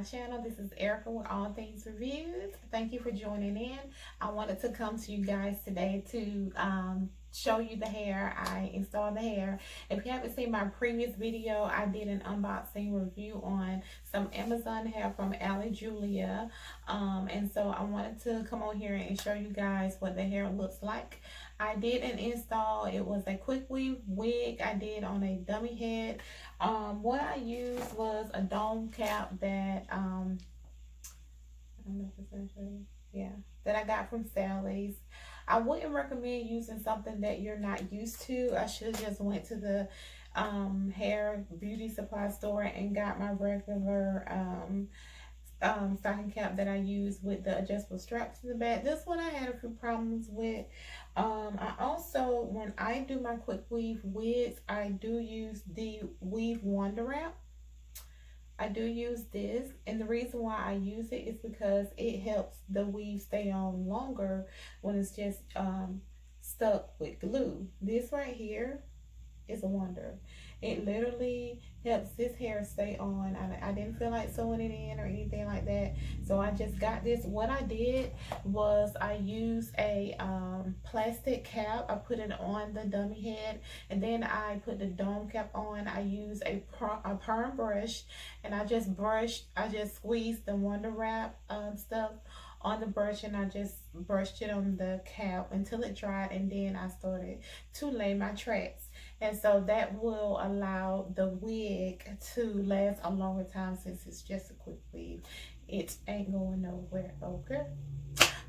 my channel. This is Erica with All Things Reviews. Thank you for joining in. I wanted to come to you guys today to show you the hair. I installed the hair. If you haven't seen my previous video, I did an unboxing review on some Amazon hair from Ali Julia. And so I wanted to come on here and show you guys what the hair looks like. I did an install. It was a quick weave wig I did on a dummy head. What I used was a dome cap that I don't know if it's gonna show you. Yeah, that I got from Sally's. I wouldn't recommend using something that you're not used to. I should have just went to the hair beauty supply store and got my regular stocking cap that I use with the adjustable straps in the back. This one I had a few problems with. I also, when I do my quick weave wigs, I do use the Weave Wonder Wrap. I do use this, and the reason why I use it is because it helps the weave stay on longer when it's just stuck with glue. This right here is a wonder. It literally helps this hair stay on. I didn't feel like sewing it in or anything like that, so I just got this. What I did was I used a plastic cap. I put it on the dummy head, and then I put the dome cap on. I used a perm brush, and I just squeezed the Wonder Wrap stuff on the brush, and I just brushed it on the cap until it dried, and then I started to lay my tracks. And so that will allow the wig to last a longer time, since it's just a quick weave. It ain't going nowhere, okay?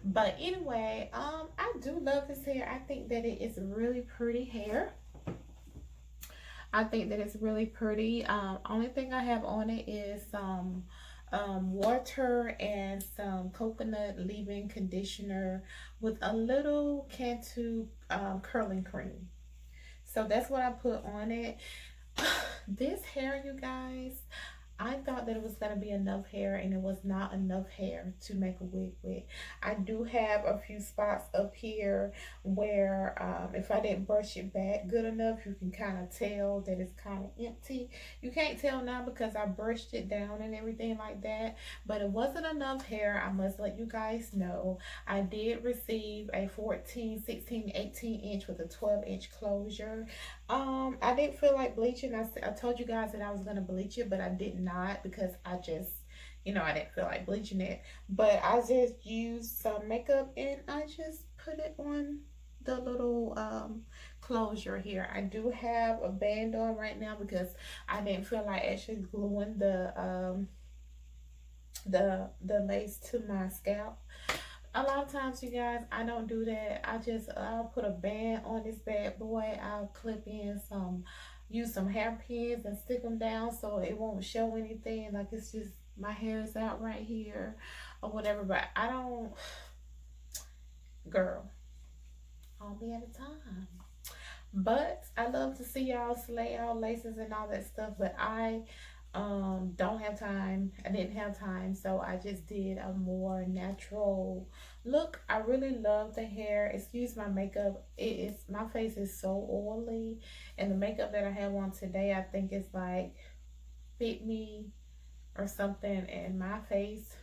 But anyway, I do love this hair. I think that it is really pretty hair. I think that it's really pretty. Only thing I have on it is some water and some coconut leave-in conditioner with a little Cantu curling cream. So that's what I put on it. This hair, you guys, I thought that it was going to be enough hair, and it was not enough hair to make a wig with. I do have a few spots up here where if I didn't brush it back good enough, you can kind of tell that it's kind of empty. You can't tell now because I brushed it down and everything like that, but it wasn't enough hair. I must let you guys know. I did receive a 14, 16, 18 inch with a 12-inch closure. I didn't feel like bleaching. I told you guys that I was going to bleach it, but I did not, because I just, you know, I didn't feel like bleaching it. But I just used some makeup, and I just put it on the little closure here. I do have a band on right now because I didn't feel like actually gluing the lace to my scalp. A lot of times, you guys, I don't do that. I'll put a band on this bad boy. I'll clip in use some hairpins and stick them down so it won't show anything. Like, it's just, my hair is out right here or whatever. But I don't, girl, I'll be at a time. But I love to see y'all slay all laces and all that stuff. But I don't have time. I didn't have time, so I just did a more natural look. I really love the hair. Excuse my makeup. My face is so oily, and the makeup that I have on today, I think it's like Fit Me or something, and my face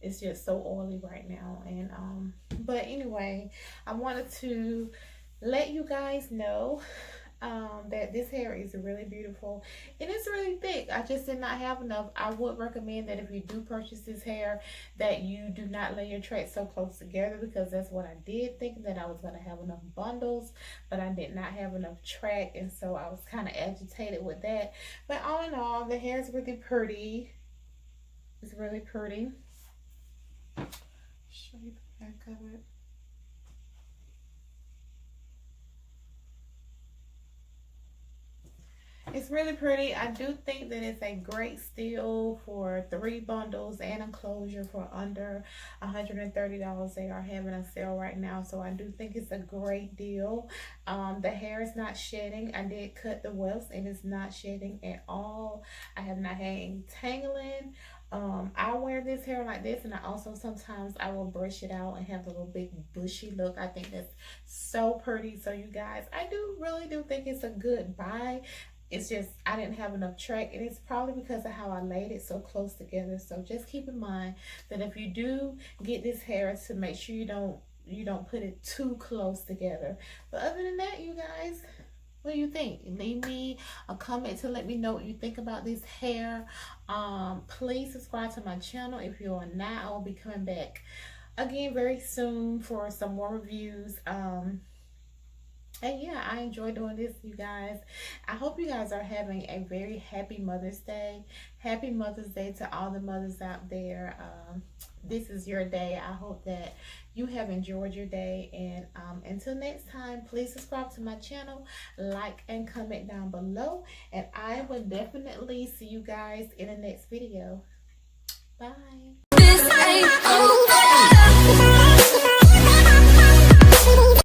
is just so oily right now. And but anyway, I wanted to let you guys know that this hair is really beautiful, and it's really thick. I just did not have enough. I would recommend that if you do purchase this hair, that you do not lay your tracks so close together, because that's what I did, thinking that I was going to have enough bundles, but I did not have enough track, and so I was kind of agitated with that. But all in all, the hair is really pretty. It's really pretty. Show you the back of it. It's really pretty. I do think that it's a great steal for 3 bundles and a closure for under $130. They are having a sale right now, so I do think it's a great deal. The hair is not shedding. I did cut the wefts, and it's not shedding at all. I have not had any tangling. I wear this hair like this, and I also sometimes I will brush it out and have a little big bushy look. I think that's so pretty. So you guys, I really do think it's a good buy. it's just I didn't have enough track, and it's probably because of how I laid it so close together. So just keep in mind that if you do get this hair, to make sure you don't put it too close together. But other than that, you guys, what do you think? Leave me a comment to let me know what you think about this hair. Please subscribe to my channel if you are not. I will be coming back again very soon for some more reviews. And yeah, I enjoy doing this, you guys. I hope you guys are having a very happy Mother's Day. Happy Mother's Day to all the mothers out there. This is your day. I hope that you have enjoyed your day. And until next time, please subscribe to my channel, like and comment down below. And I will definitely see you guys in the next video. Bye.